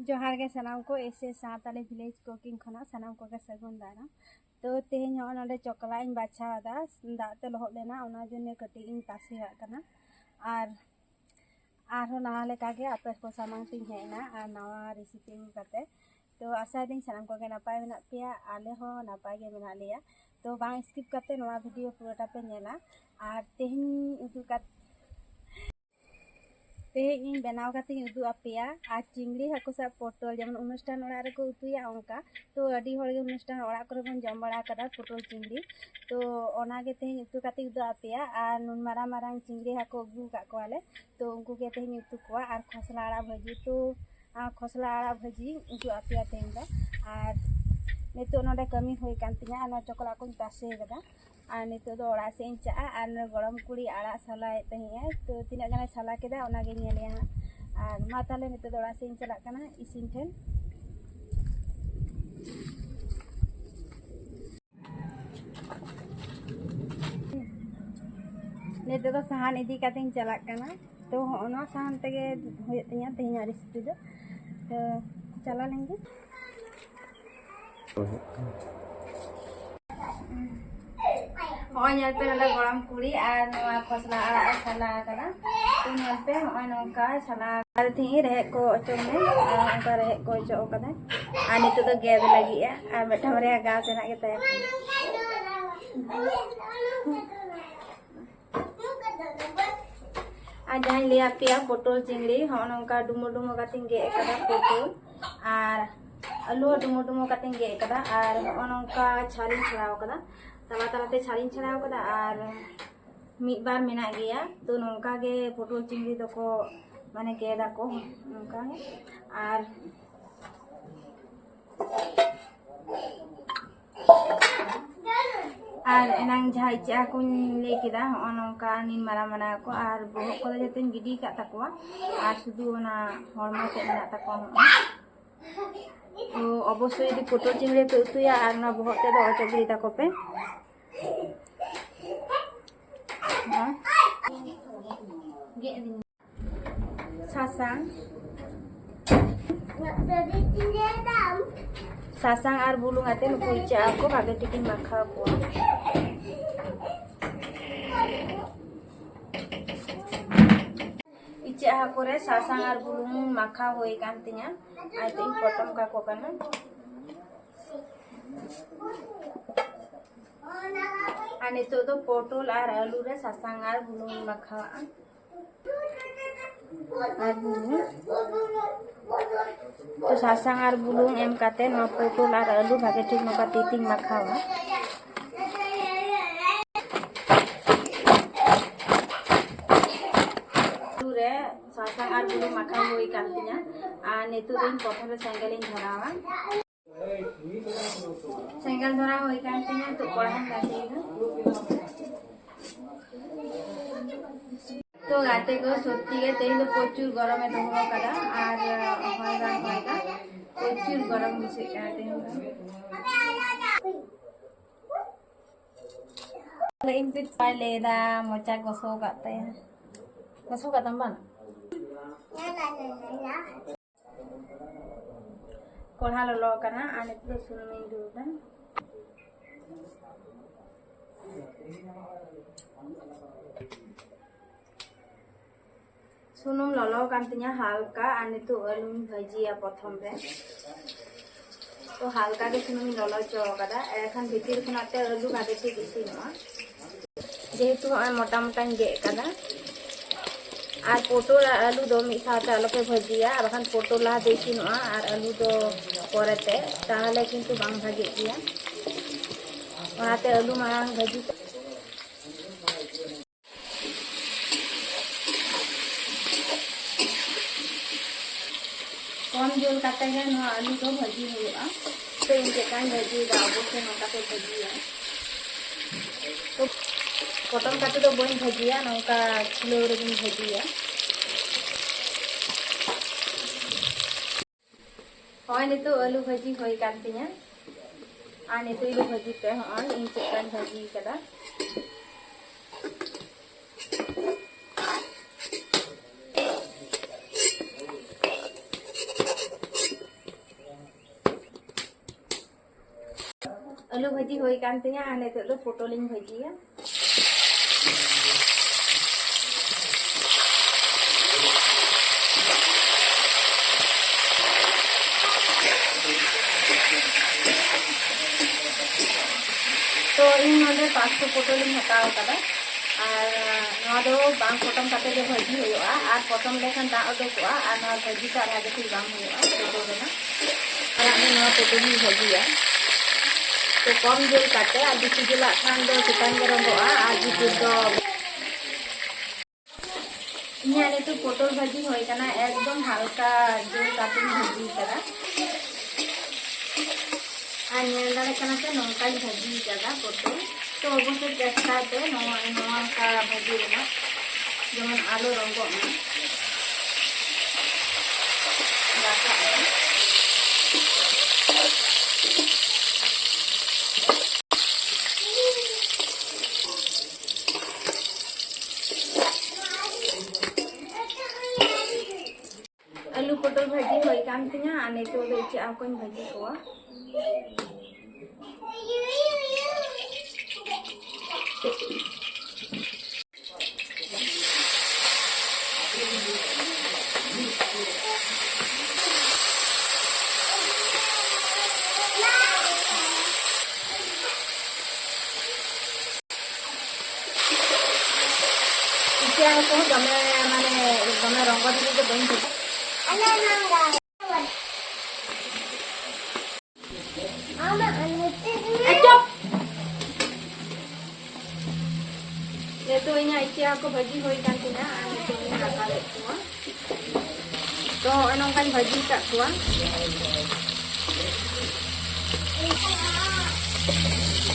जोहार के सनाम को ऐसे साताले विलेज कुकिंग खना सनाम को के सगुन दाना तो तेहेन नोडे चकला इन बाछा दा दाते लहद लेना ओना जने कटी इन तासे हाकना आर नवा लेका के आपे को सामांग तिन हेना आर नवा रेसिपी काते तो आशा दिन सनाम को के नापाय मेना पेया आले हो नापाय के मेना लिया तो बांग स्किप करते नवा वीडियो पूराटा पे नेला आर तेहेन उदु का तेहेन बनाव काते उदु आपेया आर चिंगड़ी हाको सा पटल जेमन अनुष्ठान ओड़ा रे को उतुया ओंका तो अडी होड़ गे अनुष्ठान ओड़ा करे बन जम बड़ा कदा पटल चिंगड़ी तो ओना गे तेहेन उतु काते उदु आपेया आर नुन मारा मारांग चिंगड़ी हाको अगु का कोआले तो उनको के तेहेन उतु कोआ आर खसला आड़ा भाजी तो खसला आड़ा भाजी उदु आपेया तेहेन दा आर नितो नोडे कमी होई कान तिया ना चकला को तासे कदा आर नितो दो ओड़ा से चा आर गरम कुड़ी आड़ा सलाय तहिया तो तिना गाने सला केदा ओना गे नेलिया आर मा ताले नितो दो ओड़ा से चला कना इसिन ठेन नितो दो सहान इदी काते चला कना तो ओना सहान तेगे होय तिया तेहिया रेसिपी दो तो चला लेंगे होय पे नला गरम कुड़ी आर नवा खसला आड़ा सला कदा तो नेल पे होय नोका सला आर थी रहे को अचो में ओका रहे को अचो कदा आर नितो दो गेद लगी आर बेटा मरे गा से ना के तय आर जहां लिया पिया पटल चिंगड़ी हो नोका डुमो डुमो कातिंग गे कदा पटल आर आलू डुमो डुमो कातिंग गे कदा आर नोका छाली छड़ाव कदा तला तलाते छाली छड़ाव कदा आर मिद बार मेना गया तो नोका गे पटल चिंगड़ी दको माने गेदा को नोका आर आर एनांग जहाँ इचा को ले केदा नोका निन मारा मारा को आर बोहक को जते गिडी का तकवा आर सुदु ना हरमो ते मेना तकवा तो अवश्य यदि पटल चिंगड़ी पे उतुया आर ना बोहक ते दो अचो गिडी तको पे सासांग सासांग आर बुलुंग आते नुकु इचा को भागे टिकिन माखा को इचा हा करे सासांग आर बुलुंग माखा होई कान तिया आइ तो पटम का को काना आर नितो दो पटल आर आलू रे सासांग आर बुलुंग माखा आर तो सासांग आर बुलुंग एम काते न पटल आर आलू भागे ठीक नका तितिंग माखावा रे सासांग आर बुलुंग माखा होई कांतिया आर नितो दिन प्रथम रे सेंगेलिंग धरावा सेंगेल धरा होई कांतिया तो कढ़ाई गाते तो गाते को सत्ती के तेल तो प्रचुर गरम है तो हो कदा आर होयगा प्रचुर गरम मिसे गाते ले इन पे लेदा मोचा गोसो गाते गोसो गातम बन कोढ़ा लो कना आने तो सुनमिन दूदा सुनुम ललो कांतिया हल्का आने तो आलू भाजिया प्रथम रे तो हल्का के सुनुम ललो चो कदा एखान भीतर खनाते आलू भागे ठीक इसिनवा जेहेतु मोटा मोटा गे कदा आर पटल आलू दो मिद साथे आलोपे भाजिया आर बाखान पटल ला इसिनवा आर आलू दो परेते ताहले किन्तु बांग भागे गया ओनाते आलू मांग भाजी कम जोल काते गे नो आलू दो भाजी हुआ तो इनके कान भाजी दा अबसे नका पे भाजिया तो पटल काटे तो बन भाजिया नौका किलो रे बन भाजिया होय ने तो आलू भाजी होई कांतिया आने तो आलू भाजी पे होय इन चिकन भाजी कदा आलू भाजी होई कान तिया आ नितो दो पोटलिंग भाजिया तो इन नोडे 500 पोटलिंग हटाव कदा और नवा दो बांग पोटम काटे जो भाजी होयोआ और पोटम लेखन दा उडुकोआ और नवा भाजी का भागे ठीक बांग होयोआ पोटल रेना और आने नवा पोटलिंग भाजिया तो कम जल काटे और बेसि जल खान दो चिकन गरमोआ और जितु दो इन्हें आने तो पोटल भाजी होई कना एकदम हल्का जल काटे भाजी करा और नेलदारे कना से नौका भाजी करा पोटल तो अवश्य चेष्टा पे नवा का भाजी रेना जेमन आलू रंगो में दाका आलू पोटल भाजी होई कान तिया आ नितो दो इचे आकोन भाजी कोआ इचे आको गमे माने गमे रंग दिले तो बन थी तो इन्हें इचे आको भाजी होई कान तिना आ नितो इन दाका ले कुआ तो नौकान भाजी का कुआ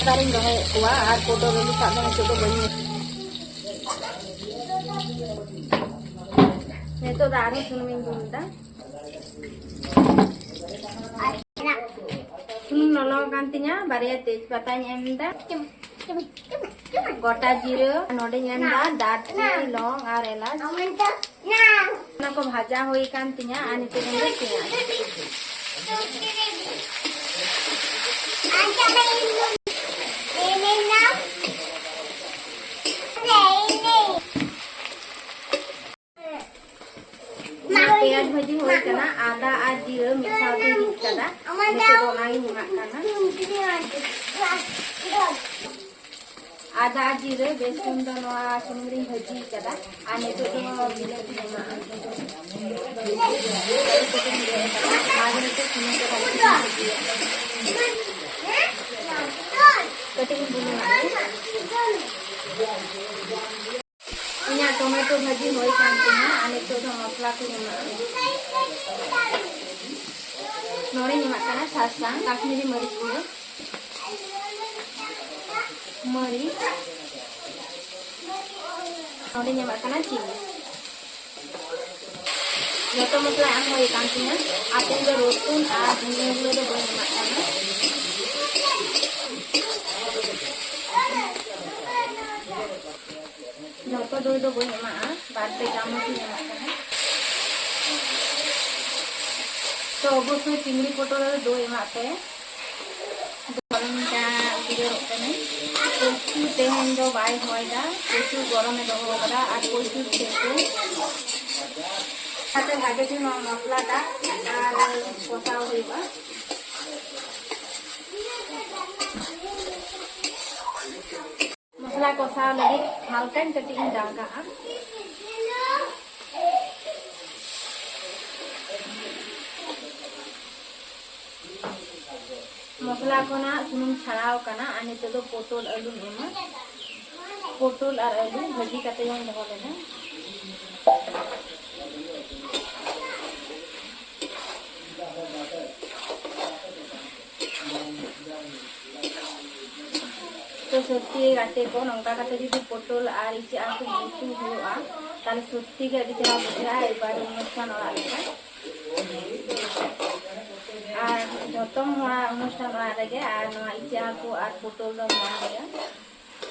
तारिंग रहे कुआ और पोटल रेलू सामने नितो तो बनी नितो दारू सुनमिन बुंदा सुनुम nolong kan tinya baria tej patanya emda गोटा जीरा नोडे नेंदा दारचिनी लौंग और एलाच ना को भाजा होई कान तिया आनी ते नेंदे पियाज प्याज भाजी होई कना आदा और जीरा मिक्सा के हिट कदा नितो दोनाई हिमा कना आदा जीरे बेसन दो नवा सुनरी भाजी कदा आने तो मिले हिमा आगे तो सुने तो कटिंग बुनी इन्हें टोमेटो भाजी होई कान तिया आने तो मसला को हिमा नोरे हिमा कना सासांग काश्मीरी मरीच गुड़ो मरीच नोरे हिमा कना चीनी जतो मसला एम होई कान तिया आते दो रसुन और धनिया गुड़ो दो बन हिमा कना जतो दो दो बन हिमा बारते चामच हिमा कना तो अवश्य चिंगड़ी पोटल दो एमाते गरम का उगे रोकने कोचू तेहन दो बाय होयदा कोचू गरमे दहो कदा और कोचू सेको साथे भागे थी मसला ता और कोसा होइबा मसला कोसा लगी हल्का कटिंग जागा मसला को ना सुनुम छड़ाव कना आने तो पोटल आलू एमा पोटल और आलू भाजी काटे हम दहो लेना तो सत्ती काटे को नौका काटे जुदी पोटल और इचे आको उतु हुआ ताले सत्ती के अभी चला बुझा एबार अनुष्ठान ओड़ा लेका और जतम होड़ा अनुष्ठान ओड़ा रेगे और नवा इचे आको और पोटल दो मान गया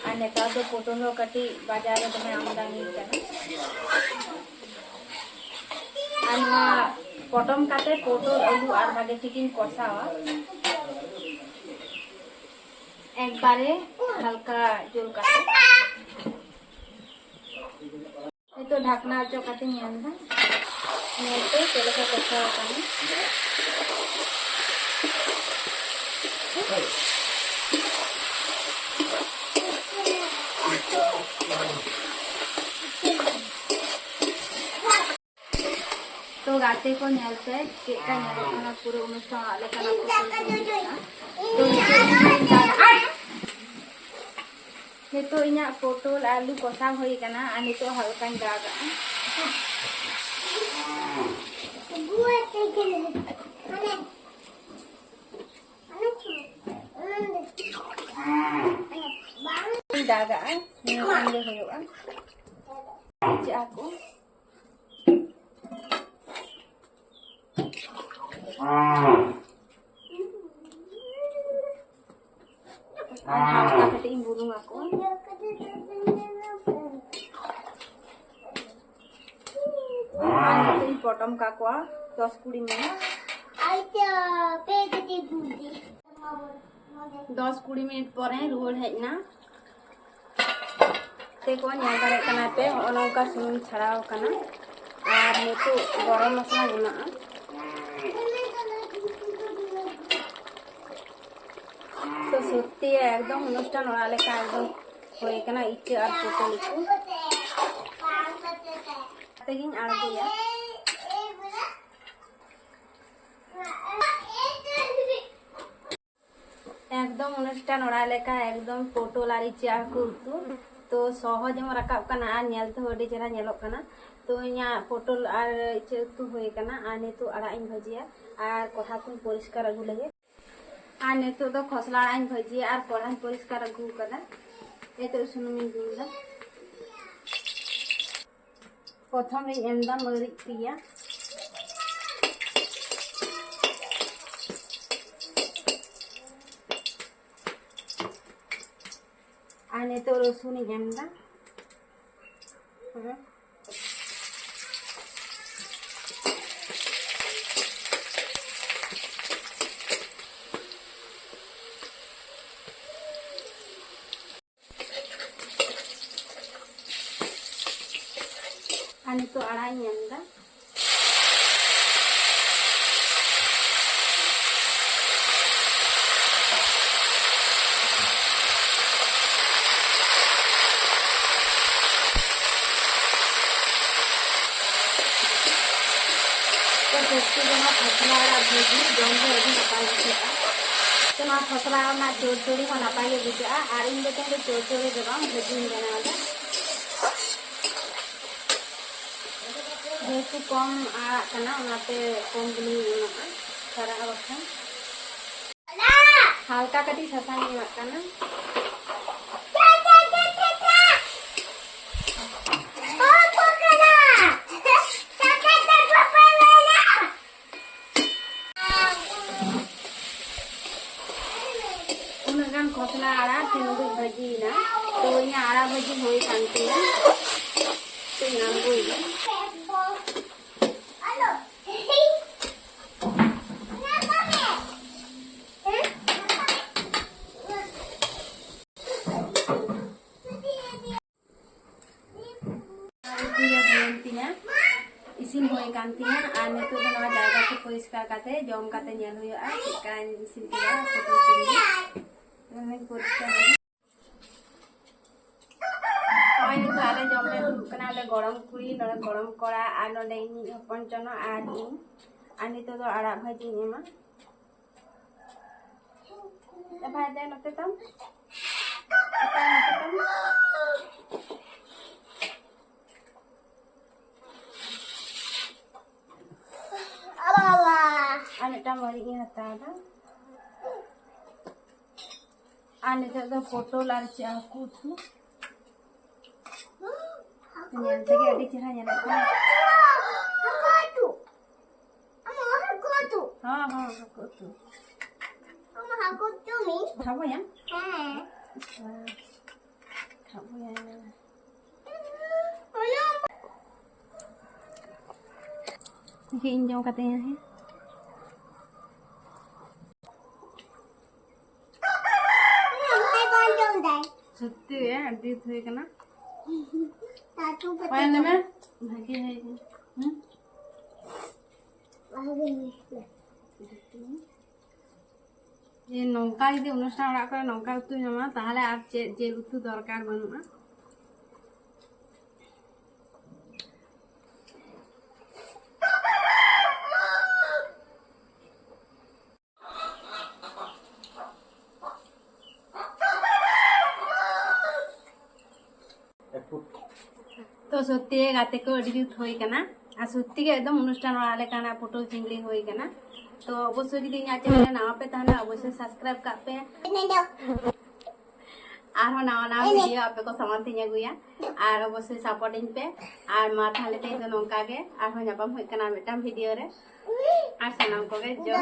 और नेता दो पोटल हो कटी बाजार रे दमे आमदानी कना और नवा पटम काटे पोटल आलू और भागे चिकन कसावा একবারে হালকা জল কাটে এই তো ঢাকনা আঁচো কাটে ñeel da ñelte চলেকা কষা কানে तो गाते को ñelte चेका ñeloग kana puro অনুষ্ঠান ale kana तो nito inya potol alu kosa hoi kana আর nito halka daga daga ni ande hoyoga ci aku kating burung aku ini potong kakwa 10-20 menit 10-20 menit pore ruwar hejna te ko ñeel dare kana pe onongka sunum chharaw kana ar nitu garam masala guna'a तो सत्य एकदम अनुष्ठान ओड़ा लेका एकदम होय कना इच्चे are पोटल को तेगिन आड़गोया एकदम अनुष्ठान ओड़ा लेका एकदम पोटल आर इच्चे आर को उतु तो सहज म राकाब कना आर नेलते अडी चेहरा नेलोग कना तो इया पोटल आर इच्चे उतु होय कना आर नितु आड़ा इन भजिया आर कोठा को परिष्कार अगु लगे আর নিতো তো খসলা আইন ভাজি আর কড়াই পরিষ্কার আগু করা এতে সুনুমি গুলা প্রথমে এমদা মরি পিয়া আর নিতো রসুন এমদা आणि तो आड़ा ñanda तो देखते जमा फसला आड़ा भजी जम से अभी नपाई बुझा तो ना फसला ना चोर चोरी हो नपाई बुझा आर इन बेटे चोर चोरी देबा भजी देना वाला जेतु कम आड़ा कना उनाते कम गली उना सारा बखन हल्का कटी ससांग एमा कना उनगान खसला आड़ा तिनुगु भजी ना तो इया आड़ा भजी होई कांती ना तो नांगुई इसिन होय कांतिया आर नितो दो नवा जायगा को परिष्कार काते जम काते ñel हुयआ चिकन इसिन केला पोटल चिंगड़ी नमे परिष्कार आय नितो आले जम ले कना ले गरम कुड़ी नरे गरम करा आर नडे इन हपन चनो आर इन आर नितो दो आड़ा भाजी एमा ए भाई दे नते तम ane tamari ini hatada ane तो potol ar chaku tu ñel tege adi chera ñel ko ha hakotu ama hakotu mi khabo ya khabo ya ये इन जाओ कहते हैं সত্যি আড্ডি হয়ে কেনা পায় নেবে ভাগি হয়ে গেল যে নৌকা যদি অনুষ্ঠান ওড়াগ করে নৌকা উতু জমা তাহলে আর জেল উতু দরকার বানুয়া तो सत्य गाते को अड़ी जुत होई कना आ सत्य के एकदम अनुष्ठान वाले काना पटल चिंगड़ी होई कना तो अवश्य जदि इना चैनल नवा पे ताहले अवश्य सब्सक्राइब का पे आरो नवा नवा वीडियो आपे को समान थिया गुया और अवश्य सपोर्टिंग पे और मा थाले ते तो नोंका गे आरो न्यापाम होई कना मिटाम वीडियो रे और सनाम को गे जो